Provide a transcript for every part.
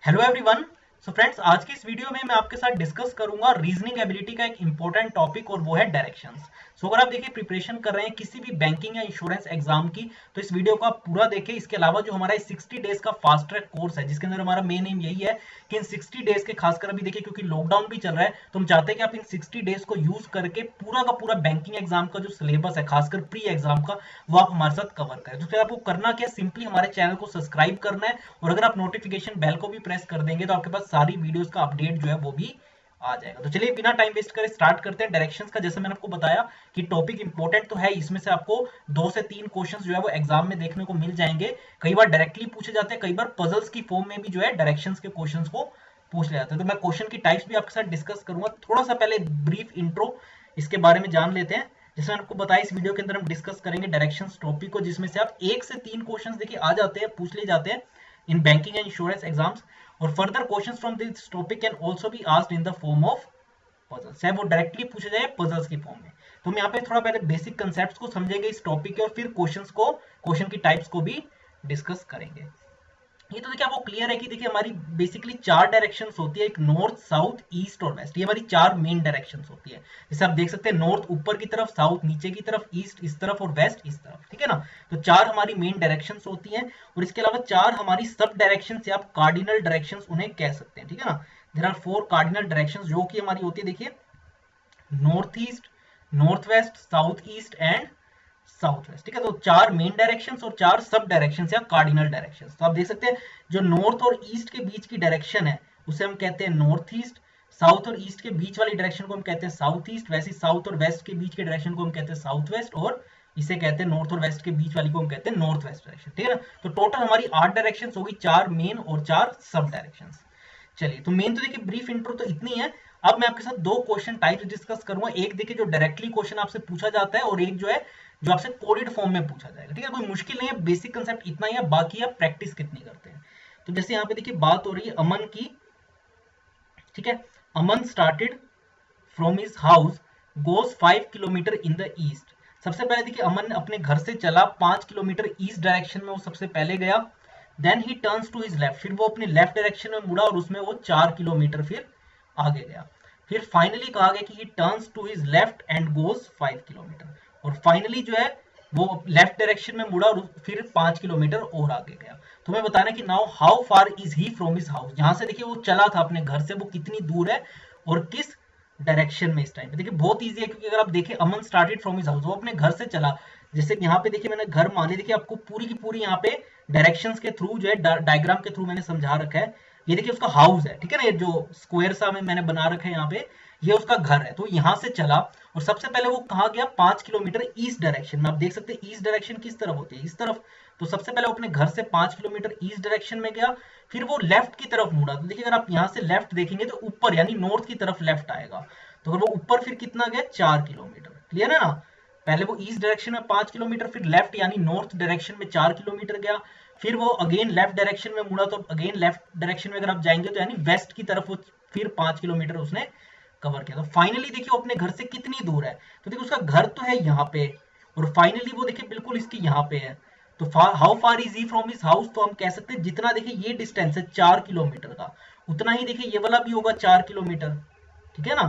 Hello everyone. So friends, आज की इस वीडियो में मैं आपके साथ डिस्कस करूंगा रीजनिंग एबिलिटी का एक इंपॉर्टेंट टॉपिक और वो है डायरेक्शंस। सो अगर आप देखिए प्रिपरेशन कर रहे हैं किसी भी बैंकिंग या इंश्योरेंस एग्जाम की, तो इस वीडियो को आप पूरा देखें। इसके अलावा जो हमारा 60 डेज का फास्ट ट्रैक कोर्स है जिसके अंदर हमारा मेन एम यही है कि इन 60 डेज के, खासकर अभी देखिए क्योंकि लॉकडाउन भी चल रहा है, तो हम चाहते हैं कि आप इन 60 डेज को यूज करके पूरा का पूरा बैंकिंग एग्जाम का जो सिलेबस है, खासकर प्री एग्जाम का, वो आप हमारे साथ कवर करें। तो फिर आपको करना क्या, सिंपली हमारे चैनल को सब्सक्राइब करना है और अगर आप नोटिफिकेशन बेल को भी प्रेस कर देंगे तो आपके पास सारी वीडियोस का अपडेट जो है वो भी आ जाएगा। तो चलिए बिना टाइम वेस्ट करे स्टार्ट करते हैं। डायरेक्शंस का जैसे मैंने आपको बताया कि टॉपिक इंपॉर्टेंट तो है, इसमें से आपको 2 से 3 क्वेश्चंस जो है वो एग्जाम में देखने को मिल जाएंगे। कई बार डायरेक्टली पूछे जाते हैं, कई बार पजल्स की फॉर्म में भी जो है डायरेक्शंस के क्वेश्चंस को पूछ ले जाते हैं। तो मैं क्वेश्चन की टाइप्स भी आपके साथ डिस्कस करूंगा। थोड़ा सा पहले ब्रीफ इंट्रो इसके बारे में जान लेते हैं। जैसे मैंने आपको बताया, इस वीडियो के अंदर हम डिस्कस करेंगे डायरेक्शंस टॉपिक को, जिसमें से आप 1 से 3 क्वेश्चंस देखिए आ जाते हैं, पूछ लिए जाते हैं in banking and insurance exams. और further questions from this topic can also be asked in the form of puzzles, चाहे वो डायरेक्टली पूछे जाए पजल्स की फॉर्म में। तो हम यहाँ पे थोड़ा पहले बेसिक कंसेप्ट्स को समझेंगे इस टॉपिक के और फिर क्वेश्चन की टाइप्स को भी डिस्कस करेंगे। ये तो देखिए आपको क्लियर है कि देखिए हमारी बेसिकली 4 डायरेक्शंस होती है, एक नॉर्थ, साउथ, ईस्ट और वेस्ट। ये हमारी 4 मेन डायरेक्शंस होती है। जैसे आप देख सकते हैं, नॉर्थ ऊपर की तरफ, साउथ नीचे की तरफ, ईस्ट इस तरफ और वेस्ट इस तरफ, ठीक है ना। तो 4 हमारी मेन डायरेक्शंस होती हैं और इसके अलावा 4 हमारी सब डायरेक्शंस या आप कार्डिनल डायरेक्शंस उन्हें कह सकते हैं, ठीक है ना। देयर आर 4 कार्डिनल डायरेक्शंस जो कि हमारी होती है, देखिए north east, north west, south east and south west, ठीक है। तो 4 मेन डायरेक्शंस और 4 सब डायरेक्शंस या कार्डिनल डायरेक्शंस। तो आप देख सकते हैं जो नॉर्थ और ईस्ट के बीच की डायरेक्शन है उसे हम कहते हैं नॉर्थ ईस्ट। साउथ और ईस्ट के बीच वाली डायरेक्शन को हम कहते हैं साउथ ईस्ट। वैसे साउथ और वेस्ट के बीच के डायरेक्शन को हम कहते हैं साउथ वेस्ट और इसे कहते हैं नॉर्थ और वेस्ट के बीच वाली को हम कहते हैं नॉर्थ वेस्ट डायरेक्शन, ठीक है ना। तो टोटल हमारी 8 डायरेक्शंस होगी, 4 मेन और 4 सब डायरेक्शंस। चलिए, तो मेन तो देखिए ब्रीफ इंट्रो तो इतनी है। अब मैं आपके साथ 2 क्वेश्चन टाइप्स डिस्कस करूंगा। एक देखिए जो डायरेक्टली क्वेश्चन आपसे पूछा जाता है और एक जो है जो आपसे कोडेड फॉर्म में पूछा जाएगा, ठीक है। कोई मुश्किल नहीं है, बेसिक कंसेप्ट इतना ही है, बाकी आप प्रैक्टिस कितनी करते हैं। तो जैसे यहाँ पे देखिए बात हो रही है अमन की, ठीक है। Aman started from his house goes 5 kilometre in the east. सबसे पहले देखिए अमन अपने घर से चला 5 किलोमीटर ईस्ट डायरेक्शन में, वो सबसे पहले गया। Then he turns to his left, फिर वो अपने लेफ्ट डायरेक्शन में मुड़ा और उसमें वो 4 किलोमीटर फिर आगे गया। फिर फाइनली कहा गया कि he turns to his left and goes 5 kilometre, और फाइनली जो है वो लेफ्ट डायरेक्शन में मुड़ा और फिर 5 किलोमीटर और आगे गया। तो मैं बताना कि now how far is he from his house, जहां से देखिए वो चला था अपने घर से, वो कितनी दूर है और किस डायरेक्शन में इस टाइम पे। देखिए बहुत इजी है, क्योंकि अगर आप देखें अमन स्टार्टेड फ्रॉम हिज हाउस, वो अपने घर से चला। जैसे यहाँ पे देखिए मैंने घर मान ली, देखिए आपको पूरी की पूरी यहाँ पे डायरेक्शंस के थ्रू जो है डायग्राम के थ्रू मैंने समझा रखा है। ये देखिए उसका हाउस है, ठीक है ना, ये जो स्क्वायर सा में मैंने बना रखा है यहाँ पे, ये उसका घर है। तो यहाँ से चला और सबसे पहले वो कहाँ गया, 5 किलोमीटर ईस्ट डायरेक्शन में। आप देख सकते हैं ईस्ट डायरेक्शन किस तरफ होती है, इस तरफ। तो सबसे पहले वो अपने घर से 5 किलोमीटर ईस्ट डायरेक्शन में गया, फिर वो लेफ्ट की तरफ मुड़ा। तो देखिए अगर आप यहाँ से लेफ्ट देखेंगे तो ऊपर यानी नॉर्थ की तरफ लेफ्ट आएगा। तो अगर वो ऊपर फिर कितना गया, 4 किलोमीटर, क्लियर है ना। पहले वो ईस्ट डायरेक्शन में 5 किलोमीटर, फिर लेफ्ट यानी नॉर्थ डायरेक्शन में 4 किलोमीटर गया। फिर वो अगेन लेफ्ट डायरेक्शन में मुड़ा, तो अगेन लेफ्ट डायरेक्शन में अगर आप जाएंगे तो यानी वेस्ट की तरफ वो फिर 5 किलोमीटर उसने कवर किया। तो फाइनली देखिए वो अपने घर से कितनी दूर है, तो देखिए उसका घर तो है यहाँ पे और फाइनली वो देखिए बिल्कुल इसके यहाँ पे है। तो how far is he from his house, तो हम कह सकते हैं जितना देखिए ये डिस्टेंस है 4 किलोमीटर का, उतना ही देखिए ये वाला भी होगा 4 किलोमीटर, ठीक है ना।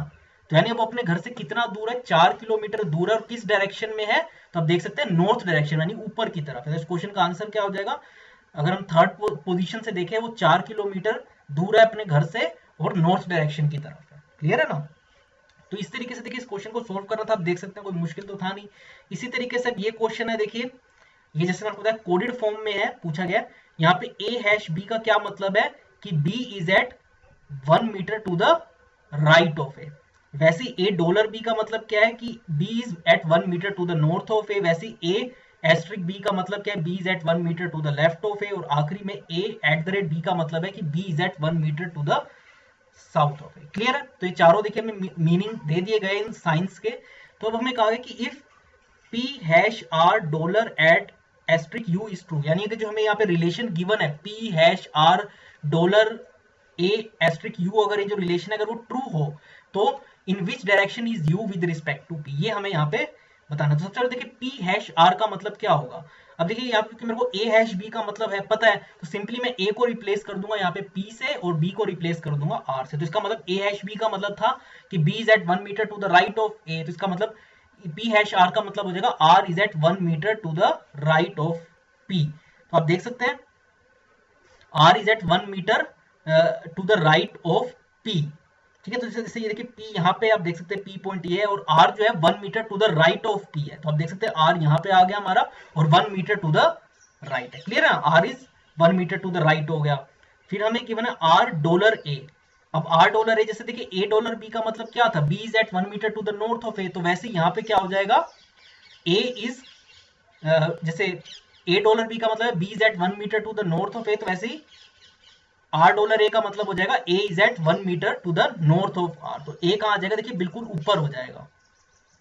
तो यानी वो अपने घर से कितना दूर है, 4 किलोमीटर दूर है, और किस डायरेक्शन में है, तो आप देख सकते हैं नॉर्थ डायरेक्शन यानी ऊपर की तरफ है। तो इस क्वेश्चन का आंसर क्या हो जाएगा, अगर हम थर्ड पोजीशन से देखें, वो 4 किलोमीटर दूर है अपने घर से और नॉर्थ डायरेक्शन की तरफ है, क्लियर है ना। तो इस तरीके से देखिए इस क्वेश्चन को सोल्व करना था, आप देख सकते हैं कोई मुश्किल तो था नहीं। इसी तरीके से ये क्वेश्चन है, देखिए ये जैसे मैंने बताया कोडेड फॉर्म में है, पूछा गया यहाँ पे ए हैश बी का क्या मतलब है कि B is at 1 metre to the right of A. वैसे ए डॉलर बी का मतलब क्या है कि B is at 1 metre to the north of A. वैसे ए एस्ट्रिक बी का मतलब क्या है, B is at 1 metre to the left of A. और आखिरी में A at the rate B का मतलब है कि B is at 1 metre to the south of A, clear है। तो ये चारों देखिए हमें मीनिंग दे दिए गए इन साइंस के। तो अब हमें कहा गया कि if P hash R dollar at asterisk U is true, यानी कि जो हमें यहाँ पे रिलेशन गिवन है P hash R dollar A asterisk U, अगर ये जो रिलेशन अगर वो ट्रू हो तो in which direction is U with respect to P, ये हमें यहाँ पे बताना। तो सबसे पहले देखिए पी हैश आर का मतलब क्या होगा। अब देखिए यहाँ पे मेरे को a हैश b का मतलब है पता है, तो सिंपली मैं a को रिप्लेस कर दूंगा यहाँ पे p से और b को रिप्लेस कर दूंगा r से। तो इसका मतलब a हैश b का मतलब था कि b is at 1 metre to the right of a, तो इसका मतलब p हैश r का मतलब हो जाएगा r is at 1 metre to the right of p। तो आप देख सकते हैं r is at 1 metre to the right of p। ठीक है, तो जैसे ये देखिए p यहाँ पे आप देख सकते हैं p पॉइंट ये है और r जो है 1 metre to the right of p है। तो आप देख सकते हैं r यहाँ पे आ गया हमारा और 1 मीटर टू द राइट है। क्लियर है, r is 1 metre to the right हो गया। फिर हमें गिवन है $, अब $, जैसे देखिए $, का मतलब क्या था, b is at 1 metre to the north of a, तो वैसे यहाँ पे क्या हो जाएगा a इज जैसे $, का मतलब b is at 1 metre to the north of a, तो वैसे ही $, का मतलब हो जाएगा a is at 1 metre to the north of r। तो a कहाँ आ जाएगा, देखिए बिल्कुल ऊपर हो जाएगा,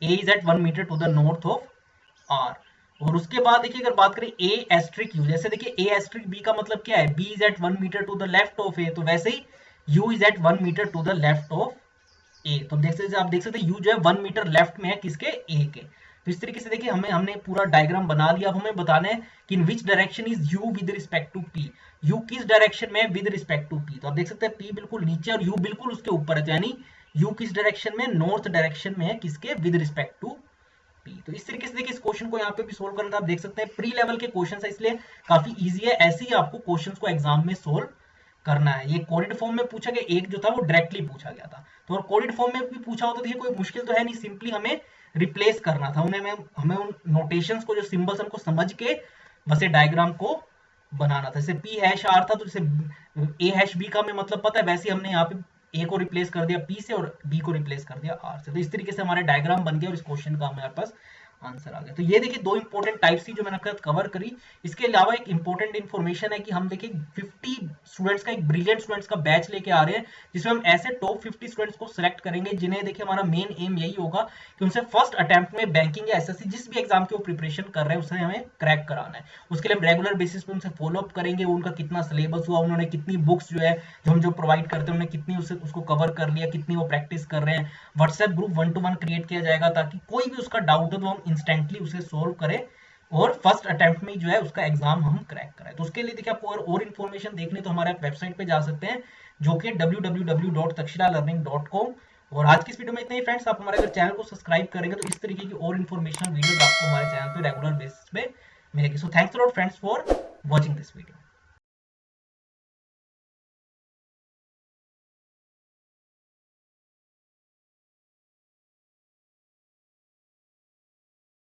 a is at 1 metre to the north of r। और उसके बाद देखिए अगर बात करें a एस्ट्रिक u, जैसे देखिए a एस्ट्रिक b का मतलब क्या है, b is at 1 metre to the left of a, तो वैसे ही u is at 1 metre to the left of a। तो आप देख सकते हैं u जो है 1 मीटर लेफ्ट में है किसके, a के। तो इस तरीके से देखिए हमने पूरा डायग्राम बना लिया। अब हमें बताना है कि in which direction is u with respect to p, u किस डायरेक्शन में है विद रिस्पेक्ट टू p। तो आप देख सकते हैं p बिल्कुल नीचे और u बिल्कुल उसके ऊपर है, तो यानी u किस डायरेक्शन में, नॉर्थ डायरेक्शन में है किसके, विद रिस्पेक्ट टू p। तो इस तरीके से देखिए इस क्वेश्चन को यहाँ पे भी सोल्व करना, आप देख सकते हैं प्री लेवल के क्वेश्चन है इसलिए काफी इजी है, ऐसे ही आपको क्वेश्चन को एग्जाम में सोल्व करना है। ये कोडेड फॉर्म में पूछा गया, एक जो था वो डायरेक्टली पूछा गया था, तो और कोडेड फॉर्म में भी पूछा होता तो कोई मुश्किल तो है नहीं, सिंपली हमें रिप्लेस करना था उन्हें, हमें उन नोटेशंस को, जो सिंबल्स हमको समझ के बस ये डायग्राम को बनाना था। जैसे p हैश r था तो जैसे a हैश b का हमें मतलब पता है, वैसे हमने यहाँ पे a को रिप्लेस कर दिया p से और b को रिप्लेस कर दिया r से। तो इस तरीके से हमारा डायग्राम बन गया और इस क्वेश्चन का हमारे पास आंसर आ गया। तो ये देखिए दो इंपॉर्टेंट टाइप्स थी जो मैंने आपके साथ कवर करी। इसके अलावा एक इंपॉर्टेंट इन्फॉर्मेशन है कि हम देखिए 50 स्टूडेंट्स का, एक ब्रिलियंट स्टूडेंट्स का बैच लेके आ रहे हैं, जिसमें हम ऐसे टॉप 50 स्टूडेंट्स को सिलेक्ट करेंगे जिन्हें देखिए हमारा मेन एम यही होगा कि उनसे फर्स्ट अटेम्प्ट में बैंकिंग या एसएससी जिस भी एग्जाम की वो प्रिपरेशन कर रहे हैं उसे हमें क्रैक कराना है। उसके लिए हम रेगुलर बेसिस पे उनसे फॉलोअप करेंगे, उनका कितना सिलेबस हुआ, उन्होंने कितनी बुक्स जो है जो प्रोवाइड करते हैं उन्होंने कितनी उसको कवर कर लिया, कितनी वो प्रैक्टिस कर रहे हैं। व्हाट्सएप ग्रुप 1-to-1 क्रिएट किया जाएगा ताकि कोई भी उसका डाउट हो तो हम इंस्टेंटली उसे सोल्व करें और फर्स्ट अटेम्प्ट में जो है उसका एग्जाम हम क्रैक कराएं। तो उसके लिए देखिए आपको और इन्फॉर्मेशन देखनी तो हमारे वेबसाइट पे जा सकते हैं जो कि www.takshilalearning.com। और आज की इस वीडियो में इतना ही फ्रेंड्स। आप हमारे अगर चैनल को सब्सक्राइब करेंगे तो इस तरीके की और इन्फॉर्मेशन वीडियोस आपको हमारे चैनल पे रेगुलर बेसिस पे मिलेगी। So thanks a lot friends for watching this video.